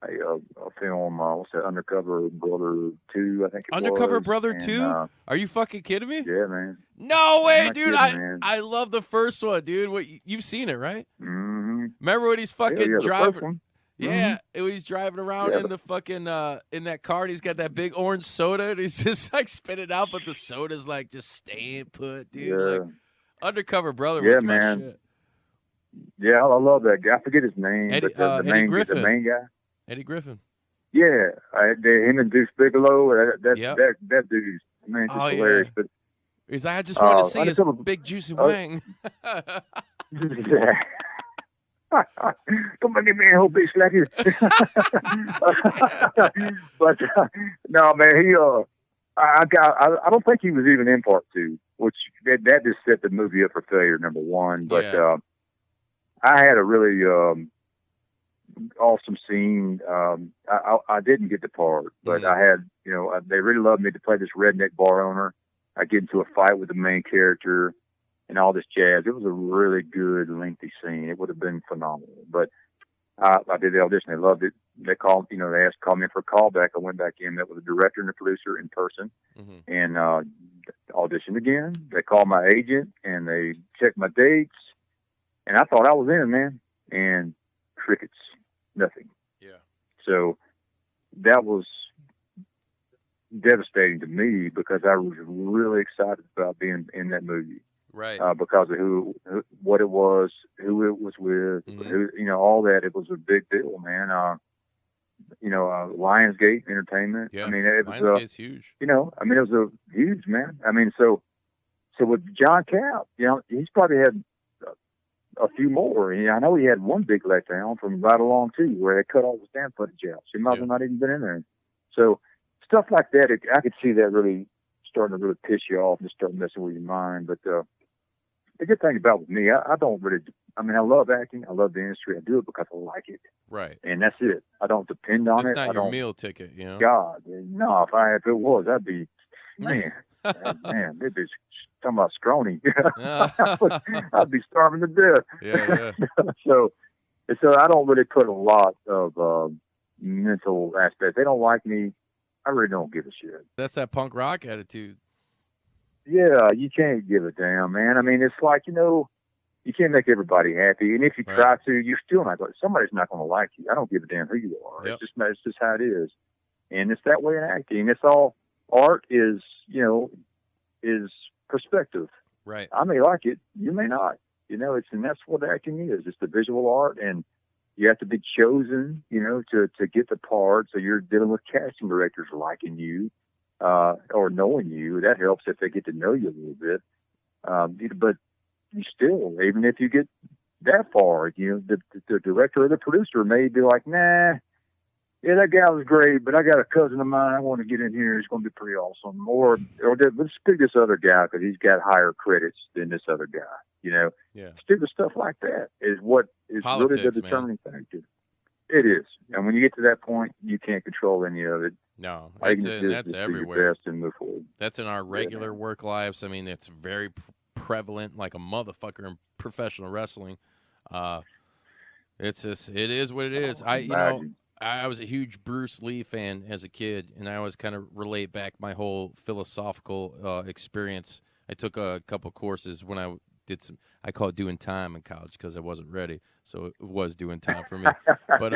Speaker 4: a film. What's that? Undercover Brother 2, I think it
Speaker 3: Undercover
Speaker 4: was.
Speaker 3: Brother
Speaker 4: And,
Speaker 3: 2? Are you fucking kidding me?
Speaker 4: Yeah, man.
Speaker 3: No way,
Speaker 4: I'm
Speaker 3: dude.
Speaker 4: not kidding, man.
Speaker 3: I love the first one, dude. What you've seen it, right?
Speaker 4: Mm-hmm.
Speaker 3: Remember when he's fucking
Speaker 4: Yeah, the
Speaker 3: driving?
Speaker 4: first one.
Speaker 3: Yeah, when he's driving around
Speaker 4: Yeah,
Speaker 3: in the fucking in that car, and he's got that big orange soda, and he's just like spitting out, but the soda's like just staying put, dude.
Speaker 4: Yeah.
Speaker 3: Like Undercover Brother
Speaker 4: Yeah,
Speaker 3: was my
Speaker 4: man.
Speaker 3: shit.
Speaker 4: Yeah, I love that guy. I forget his name,
Speaker 3: Eddie,
Speaker 4: but the
Speaker 3: Eddie
Speaker 4: main
Speaker 3: Griffin.
Speaker 4: the main guy.
Speaker 3: Eddie Griffin.
Speaker 4: Yeah, him and Deuce Bigelow.
Speaker 3: Yep.
Speaker 4: That dude's, man, just
Speaker 3: Oh,
Speaker 4: hilarious.
Speaker 3: yeah.
Speaker 4: But
Speaker 3: He's like, I just want to see his
Speaker 4: Undercover-
Speaker 3: big juicy wang.
Speaker 4: yeah. Don't make me a whole big slacker. But no, man, he I don't think he was even in part 2, which that just set the movie up for failure, number 1. But
Speaker 3: Yeah.
Speaker 4: I had a really awesome scene. I didn't get the part, but I had, they really loved me to play this redneck bar owner. I get into a fight with the main character and all this jazz. It was a really good, lengthy scene. It would have been phenomenal. But I did the audition. They loved it. They called, they called me in for a callback. I went back in, met with the director and the producer in person, and auditioned again. They called my agent and they checked my dates, and I thought I was in, man. And crickets, nothing.
Speaker 3: Yeah.
Speaker 4: So that was devastating to me because I was really excited about being in that movie.
Speaker 3: Right.
Speaker 4: Because of what it was, who it was with, all that. It was a big deal, man. Lionsgate Entertainment.
Speaker 3: Yeah.
Speaker 4: I mean, it was
Speaker 3: Lionsgate's huge.
Speaker 4: it was a huge, man. I mean, so with John Capp, he's probably had a few more. I know he had one big letdown from Right Along too, where they cut all the stand footage out. So he might have not even been in there. So stuff like that, I could see that really starting to really piss you off and start messing with your mind. But the good thing about with me, I don't really. I mean, I love acting. I love the industry. I do it because I like it.
Speaker 3: Right.
Speaker 4: And that's it. I don't depend on it.
Speaker 3: It's not
Speaker 4: I
Speaker 3: your
Speaker 4: don't,
Speaker 3: meal ticket,
Speaker 4: God, no. If it was, I'd be man. They'd be talking about scrawny. I'd be starving to death.
Speaker 3: Yeah.
Speaker 4: So I don't really put a lot of mental aspects. They don't like me. I really don't give a shit.
Speaker 3: That's that punk rock attitude.
Speaker 4: Yeah, you can't give a damn, man. I mean, it's like, you can't make everybody happy. And if you try to, you're still not going to. Somebody's not going to like you. I don't give a damn who you are.
Speaker 3: Yep.
Speaker 4: It's just how it is. And it's that way in acting. It's all, art is, is perspective.
Speaker 3: Right.
Speaker 4: I may like it. You may not. And that's what acting is. It's the visual art, and you have to be chosen, to get the part. So you're dealing with casting directors liking you, or knowing you. That helps if they get to know you a little bit. But you still, even if you get that far, the director or the producer may be like, nah, yeah, that guy was great, but I got a cousin of mine I want to get in here. It's going to be pretty awesome. Or let's pick this other guy because he's got higher credits than this other guy.
Speaker 3: Yeah.
Speaker 4: Stupid stuff like that is what is
Speaker 3: Politics,
Speaker 4: really the determining factor. It is. And when you get to that point, you can't control any of it.
Speaker 3: No,
Speaker 4: That's
Speaker 3: that's
Speaker 4: do
Speaker 3: everywhere.
Speaker 4: your best and move forward.
Speaker 3: That's in our regular work lives. I mean, it's very prevalent, like a motherfucker in professional wrestling. It's just, it is what it is. I was a huge Bruce Lee fan as a kid, and I always kind of relate back my whole philosophical experience. I took a couple courses when I did I call it doing time in college because I wasn't ready, so it was doing time for me. But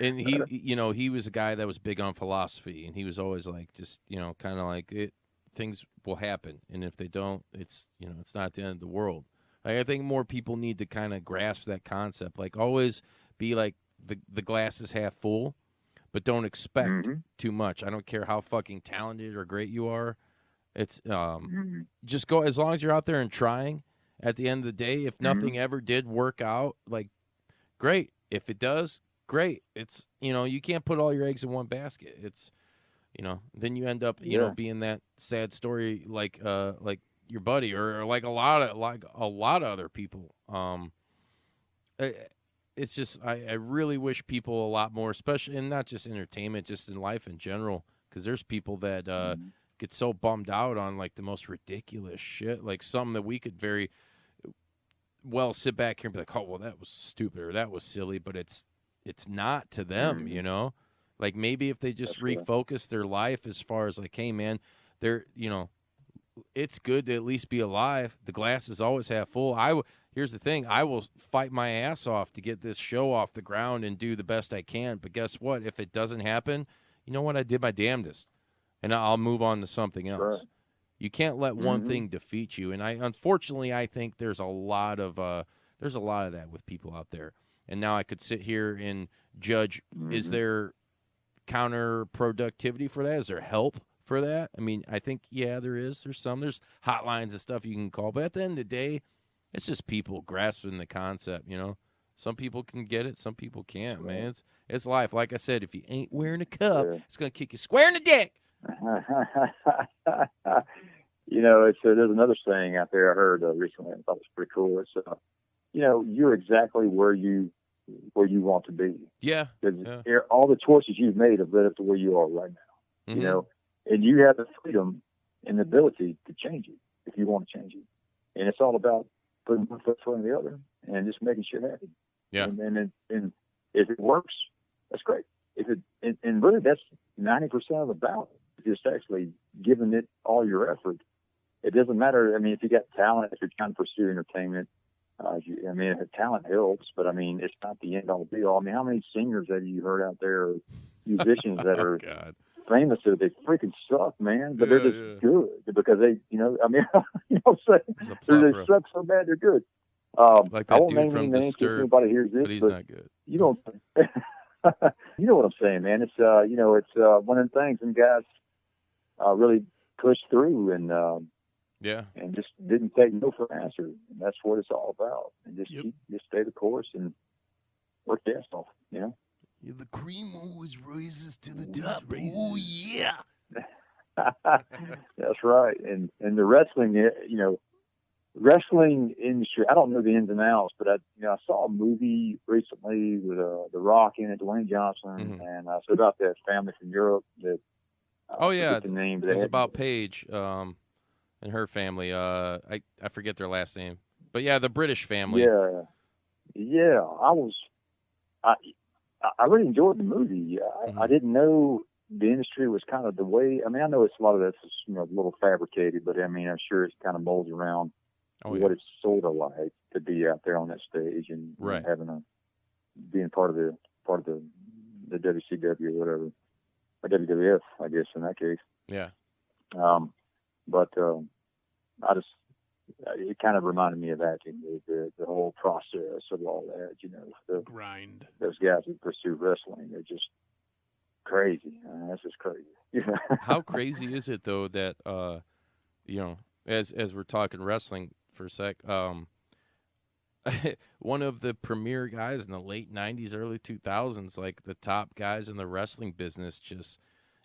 Speaker 3: and he was a guy that was big on philosophy, and he was always like, just kind of like things will happen, and if they don't, it's it's not the end of the world. Like, I think more people need to kind of grasp that concept. Like, always be like, the glass is half full, but don't expect too much. I don't care how fucking talented or great you are. It's just go, as long as you're out there and trying. At the end of the day, if nothing ever did work out, like, great. If it does, great. It's you can't put all your eggs in one basket. It's then you end up being that sad story like your buddy or like a lot of other people. It's just I really wish people a lot more, especially in not just entertainment, just in life in general, because there's people that get so bummed out on like the most ridiculous shit, like something that we could very well sit back here and be like, oh well, that was stupid or that was silly, but it's it's not to them, you know? Like maybe if they just refocus their life as far as like, hey, man, they're, you know, it's good to at least be alive. The glass is always half full. Here's the thing. I will fight my ass off to get this show off the ground and do the best I can. But guess what? If it doesn't happen, you know what? I did my damnedest, and I'll move on to something else.
Speaker 4: Right.
Speaker 3: You can't let one thing defeat you. And unfortunately, I think there's a lot of that with people out there. And now I could sit here and judge, is there counterproductivity for that? Is there help for that? I mean, I think, yeah, there is. There's hotlines and stuff you can call. But at the end of the day, it's just people grasping the concept, you know. Some people can get it. Some people can't, man. It's life. Like I said, if you ain't wearing a cup, it's going to kick you square in the dick.
Speaker 4: You know, there's another saying out there I heard recently. I thought it was pretty cool. It's, you know, you're exactly where you want to be.
Speaker 3: Yeah.
Speaker 4: All the choices you've made have led up to where you are right now. You know, and you have the freedom and the ability to change it if you want to change it. And it's all about putting one foot in front of the other and just making sure it happens.
Speaker 3: Yeah.
Speaker 4: And if it works, that's great. And really that's 90% of the battle. Just actually giving it all your effort. It doesn't matter. I mean, if you got talent, if you're trying to pursue entertainment, talent helps, but I mean, it's not the end all be all. I mean, how many singers have you heard out there, or musicians that are famous that they freaking suck, man, but they're just good because they, you know, I mean, you know what I'm saying? They suck so bad they're good.
Speaker 3: Like
Speaker 4: I
Speaker 3: that
Speaker 4: won't
Speaker 3: dude
Speaker 4: name
Speaker 3: from
Speaker 4: any names if
Speaker 3: Disturbed,
Speaker 4: anybody hears this,
Speaker 3: but he's not good.
Speaker 4: You don't. You know what I'm saying, man? It's you know, it's one of the things, and guys really pushed through and and just didn't take no for an answer. And that's what it's all about. And just just stay the course and work the ass off. You know.
Speaker 5: Yeah, the cream always rises to the top. Oh yeah.
Speaker 4: That's right. And the wrestling, you know, wrestling industry. I don't know the ins and outs, but I saw a movie recently with The Rock in it, Dwayne Johnson, and it's about that family from Europe that. The name.
Speaker 3: It was about Paige and her family. I forget their last name, but yeah, the British family.
Speaker 4: Yeah. I really enjoyed the movie. I didn't know the industry was kind of the way. I mean, I know it's a lot of that's a little fabricated, but I mean, I'm sure it's kind of molds around what it's sort of like to be out there on that stage and being part of the WCW or whatever. Or WWF, I guess, in that case.
Speaker 3: Yeah.
Speaker 4: But it kind of reminded me of acting, the whole process of all that, you know. The
Speaker 1: grind.
Speaker 4: Those guys who pursue wrestling, they're just crazy. That's just crazy.
Speaker 3: How crazy is it, though, that, you know, as we're talking wrestling for a sec, one of the premier guys in the late 90s, early 2000s, like the top guys in the wrestling business, just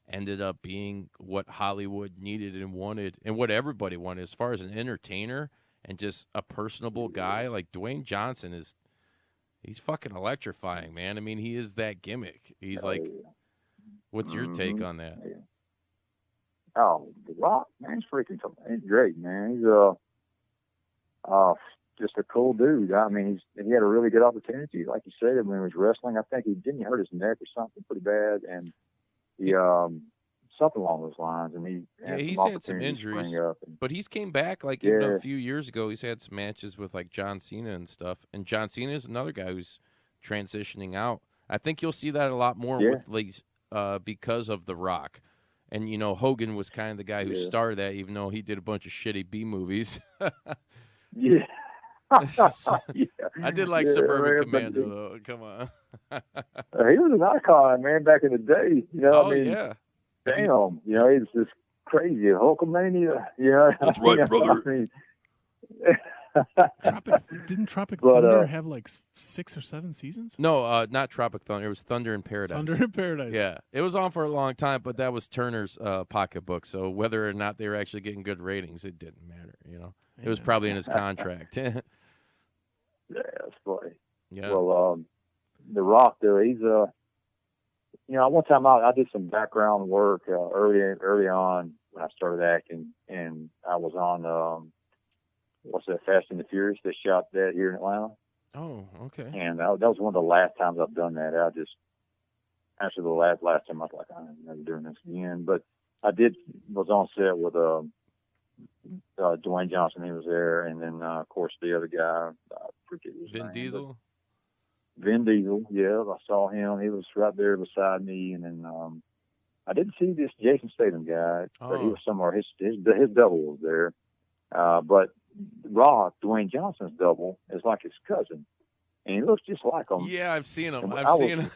Speaker 3: ended up being what Hollywood needed and wanted and what everybody wanted as far as an entertainer and just a personable guy. Like Dwayne Johnson he's fucking electrifying, man. I mean, he is that gimmick. He's what's your take on that?
Speaker 4: Yeah. Oh, The Rock, man, he's great, man. He's just a cool dude. I mean, he had a really good opportunity, like you said, when he was wrestling. I think he hurt his neck or something pretty bad, and he something along those lines. And
Speaker 3: he's had some injuries, but he's came back even a few years ago. He's had some matches with like John Cena and stuff, and John Cena is another guy who's transitioning out. I think you'll see that a lot more with these because of The Rock. And, you know, Hogan was kind of the guy who started that, even though he did a bunch of shitty B movies.
Speaker 4: Yeah.
Speaker 3: I did like Suburban Commando, though. Come on.
Speaker 4: He was an icon, man, back in the day. You know,
Speaker 3: I mean,
Speaker 4: damn. You know, he's just crazy. Hulkamania. You know,
Speaker 5: that's right, brother.
Speaker 4: I mean,
Speaker 1: Didn't Tropic Thunder have like 6 or 7 seasons?
Speaker 3: No, not Tropic Thunder. It was Thunder in Paradise.
Speaker 1: Thunder in Paradise.
Speaker 3: Yeah. It was on for a long time, but that was Turner's pocketbook. So whether or not they were actually getting good ratings, it didn't matter, you know. It was probably in his contract.
Speaker 4: Yeah, that's funny.
Speaker 3: Yeah.
Speaker 4: Well, The Rock, though, he's you know, one time I did some background work early on when I started acting, and I was on what's that, Fast and the Furious? They shot that here in Atlanta.
Speaker 3: Oh, okay.
Speaker 4: And that was one of the last times I've done that. After the last time, I was like, I'm never doing this again. But I was on set with Dwayne Johnson. He was there, and then of course the other guy, I forget his name.
Speaker 3: Vin Diesel.
Speaker 4: Vin Diesel, yeah, I saw him. He was right there beside me, and then I didn't see this Jason Statham guy, but he was somewhere. His double was there, but Rock, Dwayne Johnson's double, is like his cousin, and he looks just like him.
Speaker 3: Yeah, I've seen him.
Speaker 4: And
Speaker 3: I've seen him.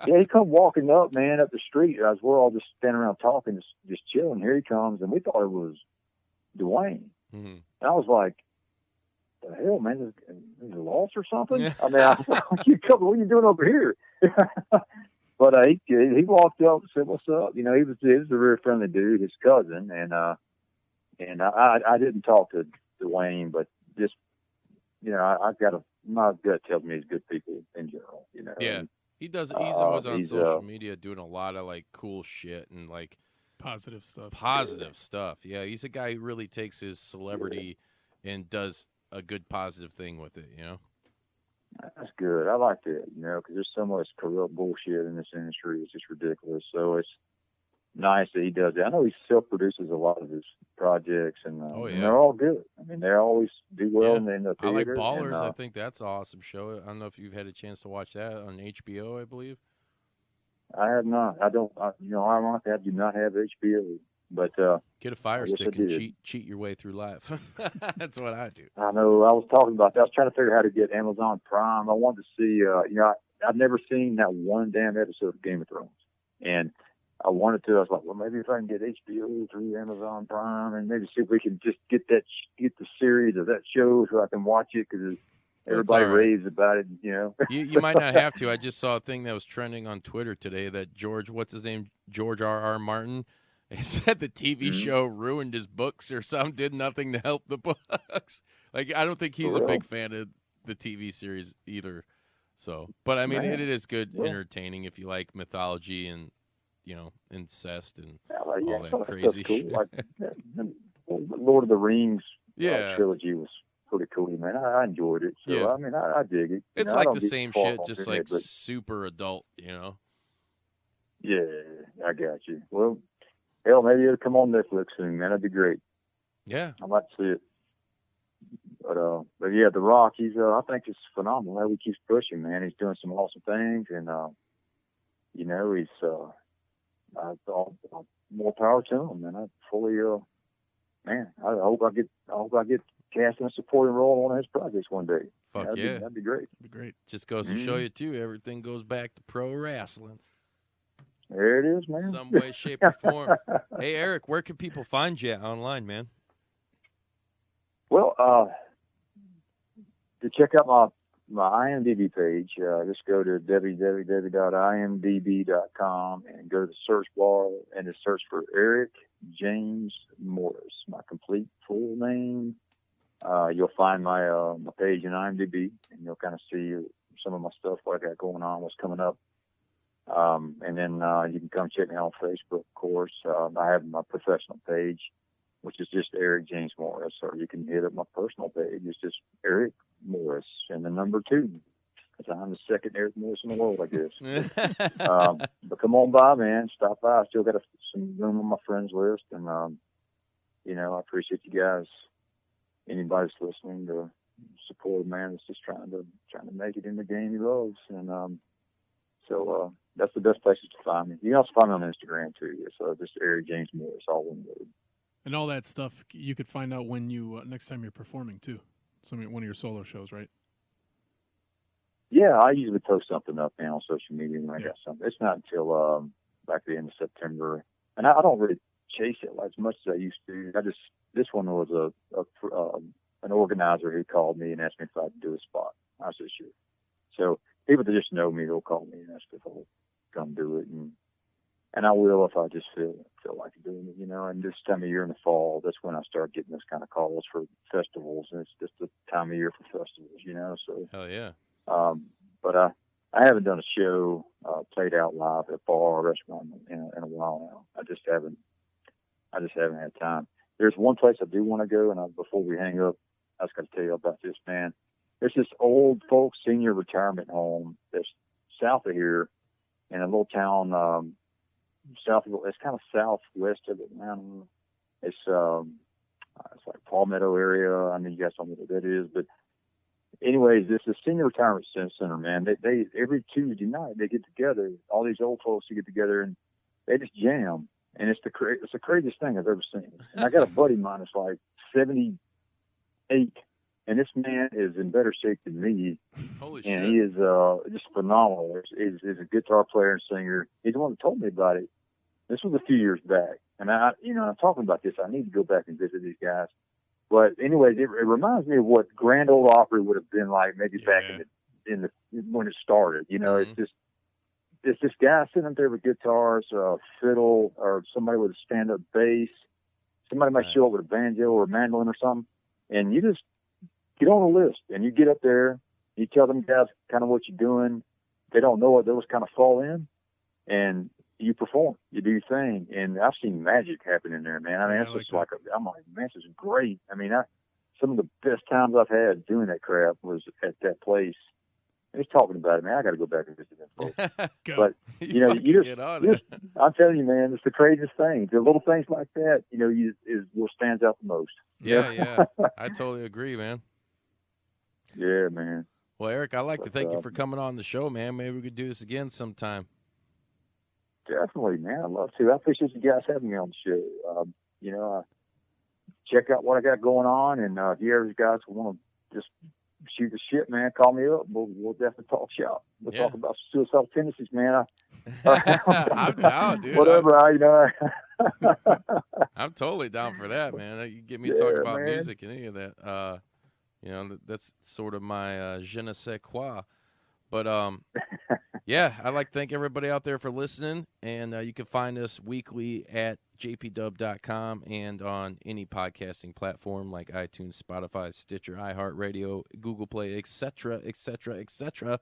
Speaker 4: Yeah, he come walking up, man, up the street. As we're all just standing around talking, just chilling. Here he comes, and we thought it was Dwayne.
Speaker 3: Mm-hmm.
Speaker 4: And I was like, "The hell, man, is he lost or something?" I mean, I was like, what are you doing over here? But he walked up and said, "What's up?" You know, he was a very friendly dude, his cousin, and I didn't talk to Dwayne, but just, you know, my gut tells me he's good people in general. You know.
Speaker 3: Yeah. He does. He's always on social media doing a lot of like cool shit and like
Speaker 1: positive stuff.
Speaker 3: Yeah, he's a guy who really takes his celebrity and does a good positive thing with it. You know.
Speaker 4: That's good. I like that. You know, because there's so much corrupt bullshit in this industry. It's just ridiculous. So it's nice that he does that. I know he self-produces a lot of his projects, and, and they're all good. I mean, they always do well in the theater.
Speaker 3: I like Ballers. I think that's an awesome show. I don't know if you've had a chance to watch that on HBO, I believe.
Speaker 4: I have not. I don't. Ironically, I do not have HBO. But
Speaker 3: get a Fire Stick and cheat your way through life. That's what I do.
Speaker 4: I know. I was talking about that. I was trying to figure out how to get Amazon Prime. I wanted to see. I've never seen that one damn episode of Game of Thrones, and I wanted to. I was like, well, maybe if I can get HBO through Amazon Prime, and maybe see if we can just get the series of that show so I can watch it, because everybody raves about it. You know,
Speaker 3: you might not have to. I just saw a thing that was trending on Twitter today that George R.R. Martin. He said the TV show ruined his books or something, did nothing to help the books. Like, I don't think he's a big fan of the TV series either. So, but I mean, it is good, entertaining if you like mythology and, you know, incest and all that crazy shit.
Speaker 4: Like, Lord of the Rings trilogy was pretty cool, man. I enjoyed it. So, I mean, I dig it.
Speaker 3: It's like the same shit, just like super adult, you know?
Speaker 4: Yeah, I got you. Well, hell, maybe it'll come on Netflix soon, man. That'd be great.
Speaker 3: Yeah,
Speaker 4: I'd like to see it. But yeah, The Rock, I think it's phenomenal how he keeps pushing, man. He's doing some awesome things, and you know, he's more power to him, man. I fully, man, I hope I get cast in a supporting role on one of his projects one day.
Speaker 3: Fuck
Speaker 4: that'd be great.
Speaker 1: That'd be great.
Speaker 3: Just goes to show you too, everything goes back to pro wrestling.
Speaker 4: There it is, man.
Speaker 3: Some way, shape, or form. Hey, Eric, where can people find you online, man?
Speaker 4: Well, to check out my IMDb page, just go to www.imdb.com and go to the search bar and just search for Eric James Morris, my complete full name. You'll find my page in IMDb, and you'll kind of see some of my stuff, what I got going on, what's coming up. And then you can come check me out on Facebook, of course. I have my professional page, which is just Eric James Morris, or you can hit up my personal page. It's just Eric Morris and the number 2, because I'm the second Eric Morris in the world, I guess. But come on by, man. Stop by. I still got some room on my friends list, and you know, I appreciate you guys. Anybody's listening to support a man that's just trying to make it in the game he loves, and so that's the best places to find me. You can also find me on Instagram too. So just Eric James Morris, all one word.
Speaker 1: And all that stuff you could find out when you next time you're performing too. One of your solo shows, right?
Speaker 4: Yeah, I usually post something up now on social media when I got something. It's not until back at the end of September, and I don't really chase it as much as I used to. This one was an organizer who called me and asked me if I'd do a spot. I said sure. So people that just know me, they'll call me and ask if I'll come do it, and I will if I just feel like doing it, you know. And this time of year in the fall, that's when I start getting this kind of calls for festivals, and it's just the time of year for festivals, you know. So
Speaker 3: hell yeah.
Speaker 4: But I haven't done a show played out live at a bar or restaurant in a while now. I just haven't had time. There's one place I do want to go, and before we hang up, I was going to tell you about this, man. there's this old folks senior retirement home that's south of here in a little town, south of, it's kind of southwest of Atlanta. It's like Palmetto area. I mean, you guys don't know what that is, but anyways, this is senior retirement center, man. They every Tuesday night they get together. All these old folks to get together and they just jam. And it's the craziest thing I've ever seen. And I got a buddy of mine that's like 78, and this man is in better shape than me.
Speaker 3: Holy
Speaker 4: and
Speaker 3: shit.
Speaker 4: he is just phenomenal. He's a guitar player and singer. He's the one that told me about it. This was a few years back. And I'm talking about this. I need to go back and visit these guys. But anyways, it reminds me of what Grand Ole Opry would have been like maybe back in the when it started. It's this guy sitting up there with guitars, fiddle, or somebody with a stand-up bass. Somebody might show up with a banjo or a mandolin or something, and you just get on the list and you get up there. You tell them guys kind of what you're doing. They don't know it; those kind of fall in, and you perform. You do your thing, and I've seen magic happen in there, man. I mean, it's just like I'm like, man, this is great. I mean, some of the best times I've had doing that crap was at that place. He's talking about it, man. I got to go back and visit them folks. But I'm telling you, man, it's the craziest thing. The little things like that, is what stands out the most.
Speaker 3: Yeah. I totally agree, man.
Speaker 4: Yeah, man.
Speaker 3: Well, Eric, I'd like to thank you for coming on the show, man. Maybe we could do this again sometime.
Speaker 4: Definitely, man. I'd love to. I appreciate you guys having me on the show. Check out what I got going on, and if you ever guys want to just shoot the shit, man, call me up. We'll definitely talk shop. We'll talk about suicidal tendencies, man.
Speaker 3: I'm down, dude.
Speaker 4: Whatever,
Speaker 3: I'm totally down for that, man. You get me talking about music and any of that. That's sort of my je ne sais quoi. But I'd like to thank everybody out there for listening, and you can find us weekly at jpdub.com and on any podcasting platform like iTunes, Spotify, Stitcher, iHeartRadio, Google Play, etc., etc., etc.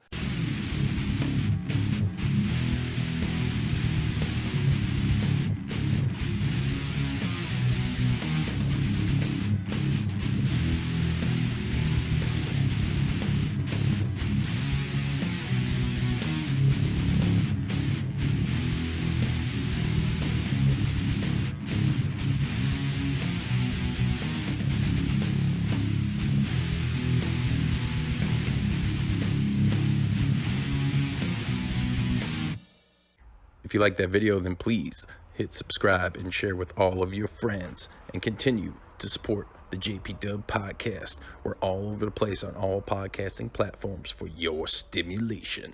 Speaker 3: If you like that video, then please hit subscribe and share with all of your friends, and continue to support the JPDUB podcast. We're all over the place on all podcasting platforms for your stimulation.